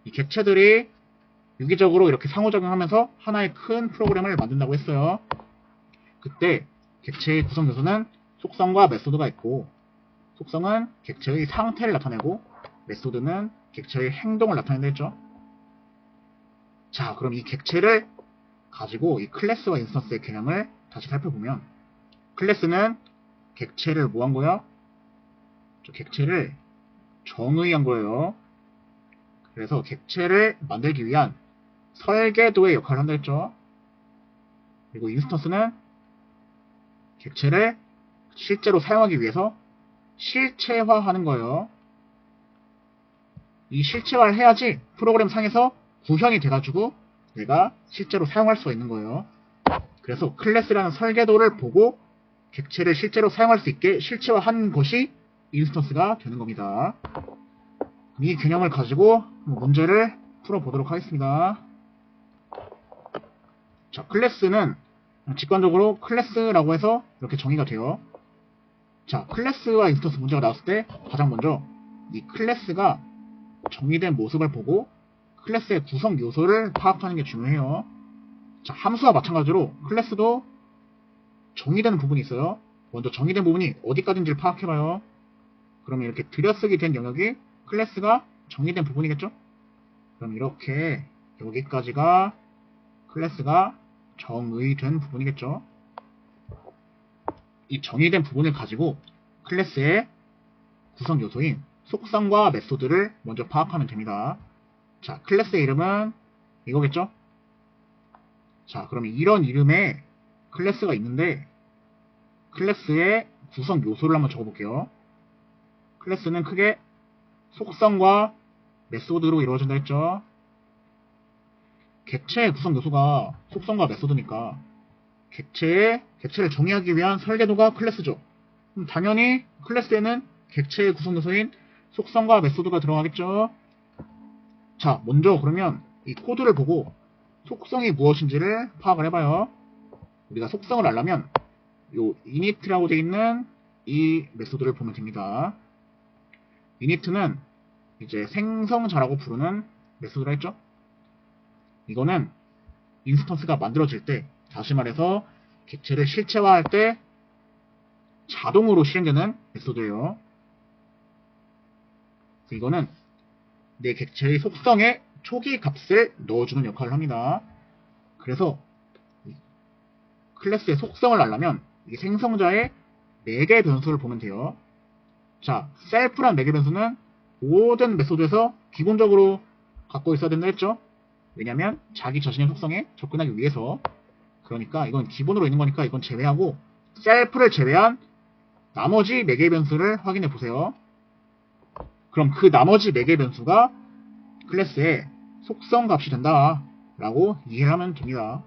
이 객체들이 유기적으로 이렇게 상호작용하면서 하나의 큰 프로그램을 만든다고 했어요. 그때 객체의 구성 요소는 속성과 메소드가 있고, 속성은 객체의 상태를 나타내고 메소드는 객체의 행동을 나타낸다 했죠. 자, 그럼 이 객체를 가지고 이 클래스와 인스턴스의 개념을 다시 살펴보면, 클래스는 객체를 뭐 한 거야? 객체를 정의한 거예요. 그래서 객체를 만들기 위한 설계도의 역할을 한다 했죠. 그리고 인스턴스는 객체를 실제로 사용하기 위해서 실체화하는 거예요. 이 실체화를 해야지 프로그램 상에서 구현이 돼가지고 내가 실제로 사용할 수가 있는 거예요. 그래서 클래스라는 설계도를 보고 객체를 실제로 사용할 수 있게 실체화한 것이 인스턴스가 되는 겁니다. 이 개념을 가지고 문제를 풀어보도록 하겠습니다. 자, 클래스는 직관적으로 클래스라고 해서 이렇게 정의가 돼요. 자, 클래스와 인스턴스 문제가 나왔을 때 가장 먼저 이 클래스가 정의된 모습을 보고 클래스의 구성 요소를 파악하는 게 중요해요. 자, 함수와 마찬가지로 클래스도 정의되는 부분이 있어요. 먼저 정의된 부분이 어디까지인지를 파악해봐요. 그러면 이렇게 들여쓰기 된 영역이 클래스가 정의된 부분이겠죠? 그럼 이렇게 여기까지가 클래스가 정의된 부분이겠죠? 이 정의된 부분을 가지고 클래스의 구성 요소인 속성과 메소드를 먼저 파악하면 됩니다. 자, 클래스의 이름은 이거겠죠? 자, 그러면 이런 이름의 클래스가 있는데 클래스의 구성 요소를 한번 적어볼게요. 클래스는 크게 속성과 메소드로 이루어진다 했죠. 객체의 구성 요소가 속성과 메소드니까 객체를 정의하기 위한 설계도가 클래스죠. 그럼 당연히 클래스에는 객체의 구성 요소인 속성과 메소드가 들어가겠죠. 자, 먼저 그러면 이 코드를 보고 속성이 무엇인지를 파악을 해봐요. 우리가 속성을 알려면 요 init라고 되어 있는 이 메소드를 보면 됩니다. init는 이제 생성자라고 부르는 메소드라 했죠. 이거는 인스턴스가 만들어질 때, 다시 말해서 객체를 실체화할 때 자동으로 실행되는 메소드예요. 이거는 내 객체의 속성에 초기 값을 넣어주는 역할을 합니다. 그래서 클래스의 속성을 알려면 이 생성자의 매개 변수를 보면 돼요. 자, 셀프란 매개 변수는 모든 메소드에서 기본적으로 갖고 있어야 된다 했죠. 왜냐면 자기 자신의 속성에 접근하기 위해서. 그러니까 이건 기본으로 있는 거니까 이건 제외하고 셀프를 제외한 나머지 매개 변수를 확인해 보세요. 그럼 그 나머지 매개 변수가 클래스의 속성 값이 된다 라고 이해하면 됩니다.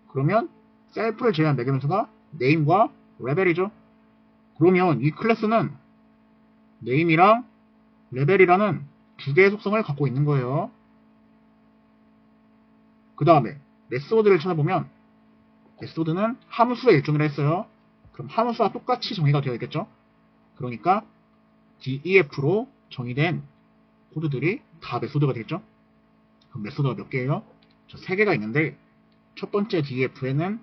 그러면 셀프를 제외한 매개 변수가 name과 레벨이죠. 그러면 이 클래스는 name이랑 레벨이라는 두 개의 속성을 갖고 있는 거예요. 그 다음에 메소드를 찾아보면 메소드는 함수의 일종이라 했어요. 그럼 함수와 똑같이 정의가 되어 있겠죠. 그러니까 def로 정의된 코드들이 다 메소드가 되겠죠. 그럼 메소드가 몇 개예요? 저 3개가 있는데 첫 번째 def에는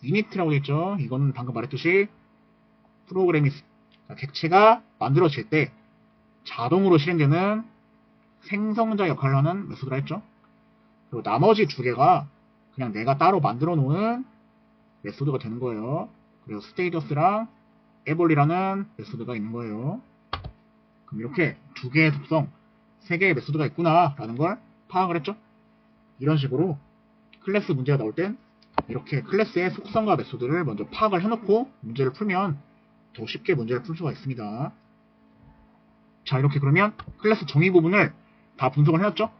init라고 되어 있죠. 이건 방금 말했듯이 프로그램이 객체가 만들어질 때 자동으로 실행되는 생성자 역할을 하는 메소드라 했죠. 그리고 나머지 2개가 그냥 내가 따로 만들어 놓은 메소드가 되는 거예요. 그리고 스테이터스랑 에볼리라는 메소드가 있는 거예요. 그럼 이렇게 2개의 속성, 3개의 메소드가 있구나 라는 걸 파악을 했죠. 이런 식으로 클래스 문제가 나올 땐 이렇게 클래스의 속성과 메소드를 먼저 파악을 해놓고 문제를 풀면 더 쉽게 문제를 풀 수가 있습니다. 자, 이렇게 그러면 클래스 정의 부분을 다 분석을 해놨죠.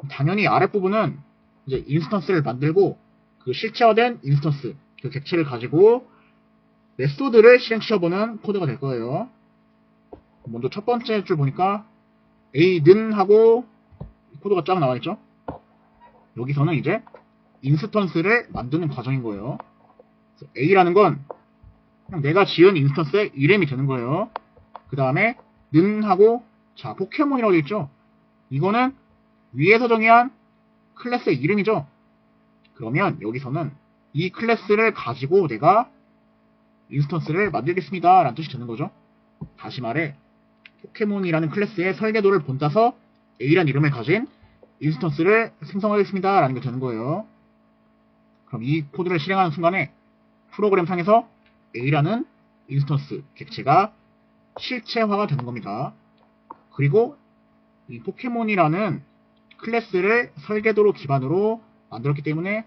당연히 아랫부분은 이제 인스턴스를 만들고 그 실체화된 인스턴스, 그 객체를 가지고 메소드를 실행시켜보는 코드가 될 거예요. 먼저 첫 번째 줄 보니까 a는 하고 코드가 쫙 나와있죠. 여기서는 이제 인스턴스를 만드는 과정인 거예요. a라는 건 그냥 내가 지은 인스턴스의 이름이 되는 거예요. 그 다음에 는 하고 자 포켓몬이라고 되어 있죠. 이거는 위에서 정의한 클래스의 이름이죠. 그러면 여기서는 이 클래스를 가지고 내가 인스턴스를 만들겠습니다 라는 뜻이 되는 거죠. 다시 말해 포켓몬이라는 클래스의 설계도를 본따서 A라는 이름을 가진 인스턴스를 생성하겠습니다 라는 게 되는 거예요. 그럼 이 코드를 실행하는 순간에 프로그램 상에서 A라는 인스턴스 객체가 실체화가 되는 겁니다. 그리고 이 포켓몬이라는 클래스를 설계도로 기반으로 만들었기 때문에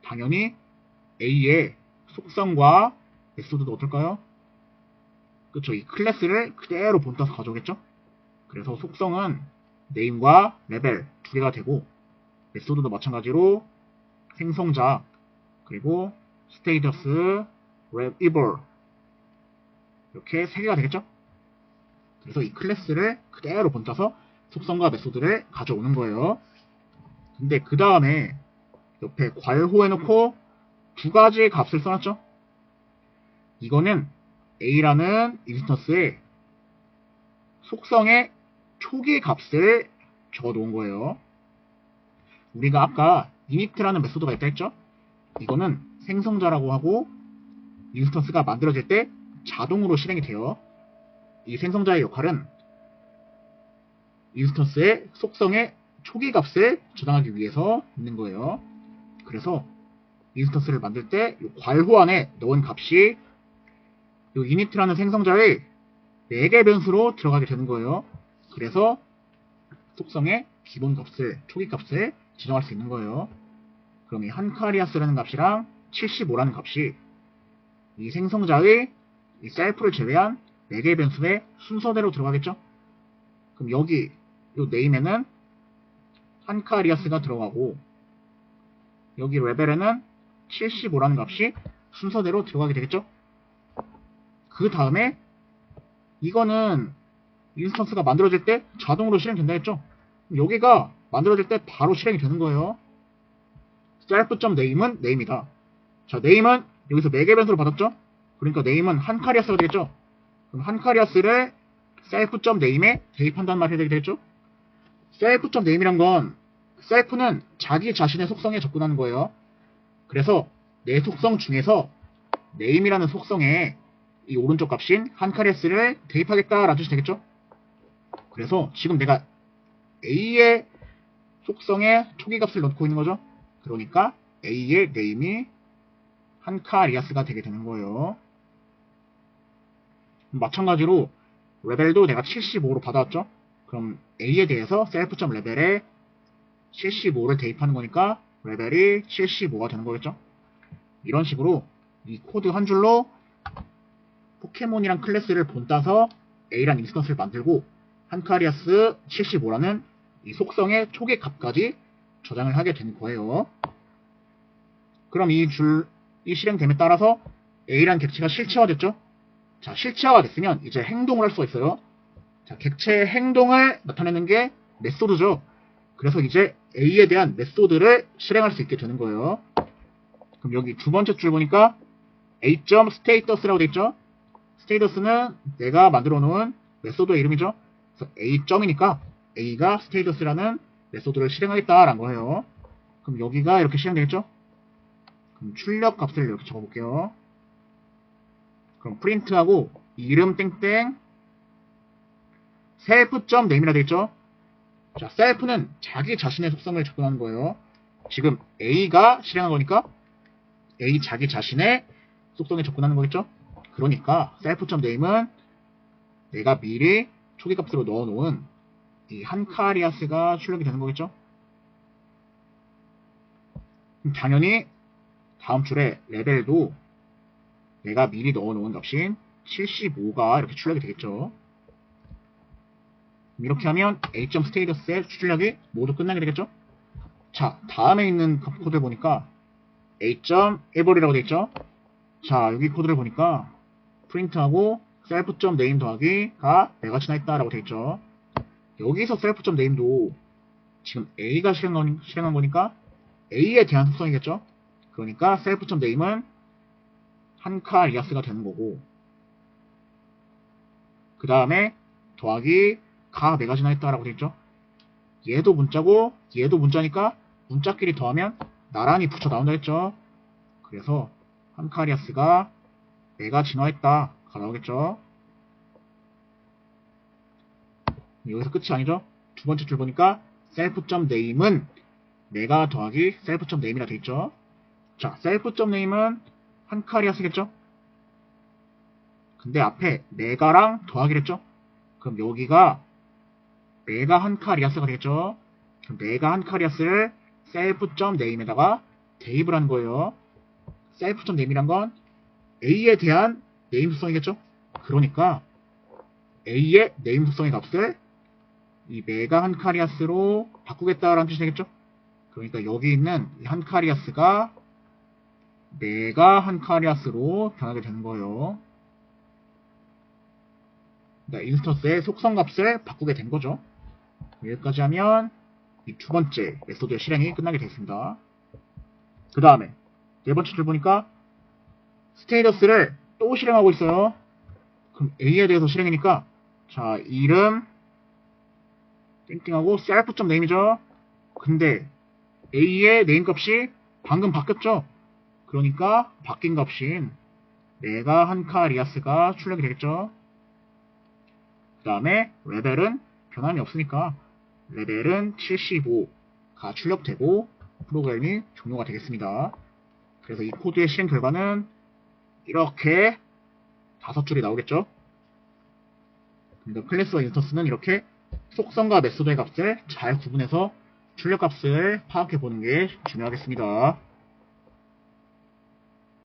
당연히 A의 속성과 메소드도 어떨까요? 그쵸, 이 클래스를 그대로 본따서 가져오겠죠? 그래서 속성은 name과 레벨 2개가 되고 메소드도 마찬가지로 생성자 그리고 status, eval 이렇게 3개가 되겠죠? 그래서 이 클래스를 그대로 본따서 속성과 메소드를 가져오는 거예요. 근데 그 다음에 옆에 괄호해놓고 2가지 값을 써놨죠? 이거는 A라는 인스턴스에 속성의 초기 값을 적어놓은 거예요. 우리가 아까 init라는 메소드가 있다 했죠? 이거는 생성자라고 하고 인스턴스가 만들어질 때 자동으로 실행이 돼요. 이 생성자의 역할은 인스턴스의 속성의 초기 값을 저장하기 위해서 있는 거예요. 그래서 인스턴스를 만들 때 이 괄호 안에 넣은 값이 이 init라는 생성자의 매개 변수로 들어가게 되는 거예요. 그래서 속성의 기본 값을, 초기 값을 지정할 수 있는 거예요. 그럼 이 한카리아스라는 값이랑 75라는 값이 이 생성자의 이 셀프를 제외한 매개 변수의 순서대로 들어가겠죠? 그럼 여기 이 name에는 한카리아스가 들어가고 여기 레벨에는 75라는 값이 순서대로 들어가게 되겠죠? 그 다음에 이거는 인스턴스가 만들어질 때 자동으로 실행된다 했죠? 여기가 만들어질 때 바로 실행이 되는 거예요. self.name은 name이다. 자, name은 여기서 매개 변수를 받았죠? 그러니까 name은 한카리아스가 되겠죠? 그럼 한카리아스를 self.name에 대입한다는 말이 되겠죠? self.name이란 건 self는 자기 자신의 속성에 접근하는 거예요. 그래서 내 속성 중에서 name이라는 속성에 이 오른쪽 값인 한카리아스를 대입하겠다라는 뜻이 되겠죠? 그래서 지금 내가 A의 속성에 초기 값을 넣고 있는 거죠. 그러니까 A의 name이 한카리아스가 되게 되는 거예요. 마찬가지로 레벨도 내가 75로 받아왔죠. 그럼 A에 대해서 self.레벨에 75를 대입하는 거니까 레벨이 75가 되는 거겠죠. 이런 식으로 이 코드 한 줄로 포켓몬이란 클래스를 본따서 A란 인스턴스를 만들고 한카리아스 75라는 이 속성의 초기 값까지 저장을 하게 되는 거예요. 그럼 이 실행됨에 따라서 A란 객체가 실체화됐죠. 자, 실체화가 됐으면 이제 행동을 할 수가 있어요. 자, 객체의 행동을 나타내는 게 메소드죠. 그래서 이제 A에 대한 메소드를 실행할 수 있게 되는 거예요. 그럼 여기 두 번째 줄 보니까 A.status라고 되어 있죠. status는 내가 만들어 놓은 메소드의 이름이죠. 그래서 A.이니까 A가 status라는 메소드를 실행하겠다라는 거예요. 그럼 여기가 이렇게 실행되겠죠. 그럼 출력 값을 이렇게 적어볼게요. 그럼 프린트하고 이름 땡땡 self.name이라 되어있죠. 자, self는 자기 자신의 속성을 접근하는 거예요. 지금 A가 실행한 거니까 A 자기 자신의 속성에 접근하는 거겠죠. 그러니까 self.name은 내가 미리 초기 값으로 넣어놓은 이 한카리아스가 출력이 되는 거겠죠. 당연히 다음 줄에 레벨도 내가 미리 넣어놓은 값인 75가 이렇게 출력이 되겠죠. 이렇게 하면 A.status의 출력이 모두 끝나게 되겠죠. 자, 다음에 있는 코드를 보니까 A.every라고 되어있죠. 자, 여기 코드를 보니까 프린트하고 self.name 더하기가 내가 지나있다라고 되어있죠. 여기서 self.name도 지금 A가 실행한 거니까 A에 대한 속성이겠죠. 그러니까 self.name은 한카리아스가 되는 거고, 그 다음에 더하기 가 내가 지나있다라고 되어있죠. 얘도 문자고 얘도 문자니까 문자끼리 더하면 나란히 붙여 나온다 했죠. 그래서 한카리아스가 내가 진화했다 가 나오겠죠. 여기서 끝이 아니죠. 두 번째 줄 보니까 self.name은 내가 더하기 self.name이라 되어있죠. 자, self.name은 한카리아스겠죠. 근데 앞에 내가랑 더하기를 했죠. 그럼 여기가 내가 한카리아스가 되겠죠. 그럼 내가 한카리아스를 self.name에다가 대입을 하는 거예요. self.name이란 건 A에 대한 네임 속성이겠죠. 그러니까 A의 네임 속성의 값을 이 내가 한카리아스로 바꾸겠다라는 뜻이 되겠죠. 그러니까 여기 있는 이 한카리아스가 내가 한카리아스로 변하게 되는 거예요. 네, 인스턴스의 속성 값을 바꾸게 된 거죠. 여기까지 하면 이 두 번째 메소드의 실행이 끝나게 됐습니다. 그 다음에 네 번째 줄 보니까 스테이터스를 또 실행하고 있어요. 그럼 A에 대해서 실행이니까 자, 이름 땡땡하고 self.name이죠. 근데 A의 네임 값이 방금 바뀌었죠. 그러니까 바뀐 값인 내가 한카리아스가 출력이 되겠죠. 그 다음에 레벨은 변함이 없으니까 레벨은 75가 출력되고 프로그램이 종료가 되겠습니다. 그래서 이 코드의 실행 결과는 이렇게 5줄이 나오겠죠. 그러니까 클래스와 인스턴스는 이렇게 속성과 메소드의 값을 잘 구분해서 출력 값을 파악해 보는 게 중요하겠습니다.